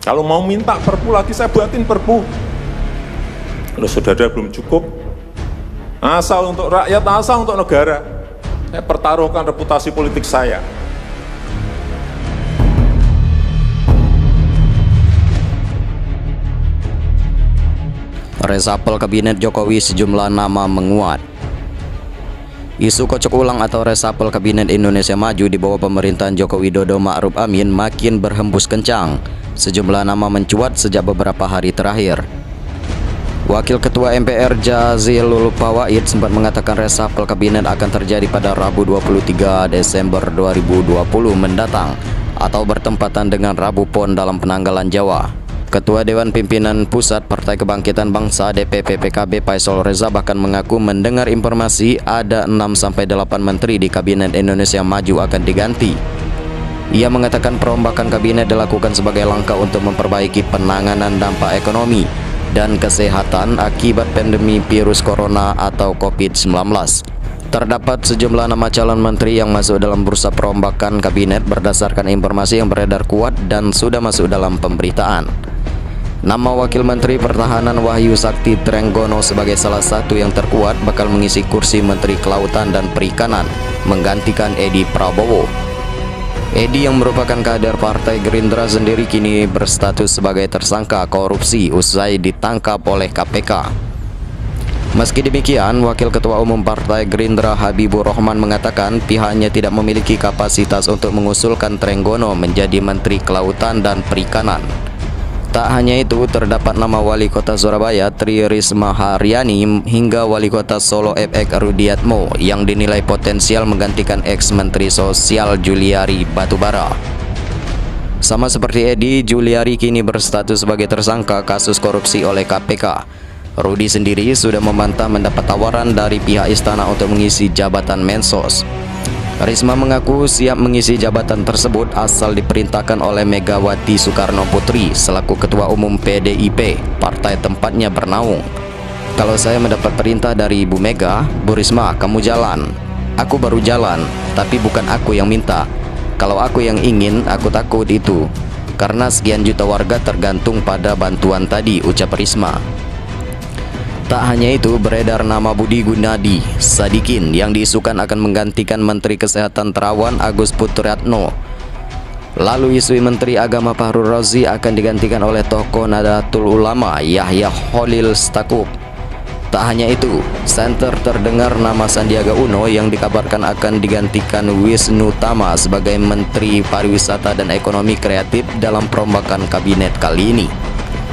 Kalau mau minta perpu lagi, saya buatin perpu. Kalau saudara belum cukup, asal untuk rakyat, asal untuk negara, saya pertaruhkan reputasi politik saya. Resapel Kabinet Jokowi, sejumlah nama menguat. Isu kocok ulang atau resapel Kabinet Indonesia Maju di bawah pemerintahan Joko Widodo Ma'ruf Amin makin berhembus kencang. Sejumlah nama mencuat sejak beberapa hari terakhir. Wakil Ketua MPR Jazilul Fawait sempat mengatakan resapel Kabinet akan terjadi pada Rabu 23 Desember 2020 mendatang atau bertempatan dengan Rabu Pon dalam penanggalan Jawa. Ketua Dewan Pimpinan Pusat Partai Kebangkitan Bangsa DPP PKB Faisal Reza bahkan mengaku mendengar informasi ada 6-8 menteri di Kabinet Indonesia Maju akan diganti. Ia mengatakan perombakan kabinet dilakukan sebagai langkah untuk memperbaiki penanganan dampak ekonomi dan kesehatan akibat pandemi virus corona atau COVID-19. Terdapat sejumlah nama calon menteri yang masuk dalam bursa perombakan kabinet berdasarkan informasi yang beredar kuat dan sudah masuk dalam pemberitaan. Nama Wakil Menteri Pertahanan Wahyu Sakti Trenggono sebagai salah satu yang terkuat bakal mengisi kursi Menteri Kelautan dan Perikanan, menggantikan Edi Prabowo. Edi yang merupakan kader Partai Gerindra sendiri kini berstatus sebagai tersangka korupsi usai ditangkap oleh KPK. Meski demikian, Wakil Ketua Umum Partai Gerindra Habibur Rahman mengatakan pihaknya tidak memiliki kapasitas untuk mengusulkan Trenggono menjadi Menteri Kelautan dan Perikanan. Tak hanya itu, terdapat nama Wali Kota Surabaya Tri Risma Haryani hingga Wali Kota Solo FX Rudiatmo yang dinilai potensial menggantikan ex-Menteri Sosial Juliari Batubara. Sama seperti Edi, Juliari kini berstatus sebagai tersangka kasus korupsi oleh KPK. Rudi sendiri sudah membantah mendapat tawaran dari pihak istana untuk mengisi jabatan Mensos. Risma mengaku siap mengisi jabatan tersebut asal diperintahkan oleh Megawati Soekarno Putri selaku Ketua Umum PDIP, partai tempatnya bernaung. Kalau saya mendapat perintah dari Ibu Mega, Bu Risma, kamu jalan. Aku baru jalan, tapi bukan aku yang minta. Kalau aku yang ingin, aku takut itu. Karena sekian juta warga tergantung pada bantuan tadi, ucap Risma. Tak hanya itu, beredar nama Budi Gunadi Sadikin yang diisukan akan menggantikan Menteri Kesehatan Terawan Agus Putranto. Lalu isu Menteri Agama Fahrul Razi akan digantikan oleh tokoh Nahdlatul Ulama Yahya Khalil Stakuf. Tak hanya itu, santer terdengar nama Sandiaga Uno yang dikabarkan akan digantikan Wisnu Tama sebagai Menteri Pariwisata dan Ekonomi Kreatif dalam perombakan kabinet kali ini.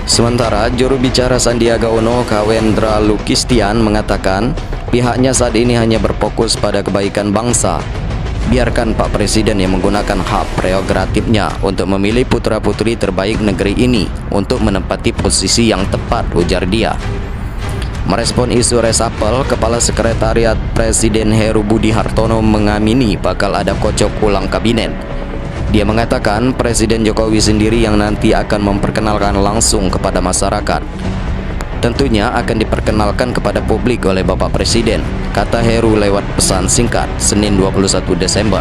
Sementara juru bicara Sandiaga Uno Kawendra Lukistian mengatakan pihaknya saat ini hanya berfokus pada kebaikan bangsa. Biarkan Pak Presiden yang menggunakan hak prerogatifnya untuk memilih putra-putri terbaik negeri ini untuk menempati posisi yang tepat, ujar dia. Merespon isu resapel, Kepala Sekretariat Presiden Heru Budi Hartono mengamini bakal ada kocok ulang kabinet. Dia mengatakan Presiden Jokowi sendiri yang nanti akan memperkenalkan langsung kepada masyarakat. Tentunya akan diperkenalkan kepada publik oleh Bapak Presiden, kata Heru lewat pesan singkat Senin 21 Desember.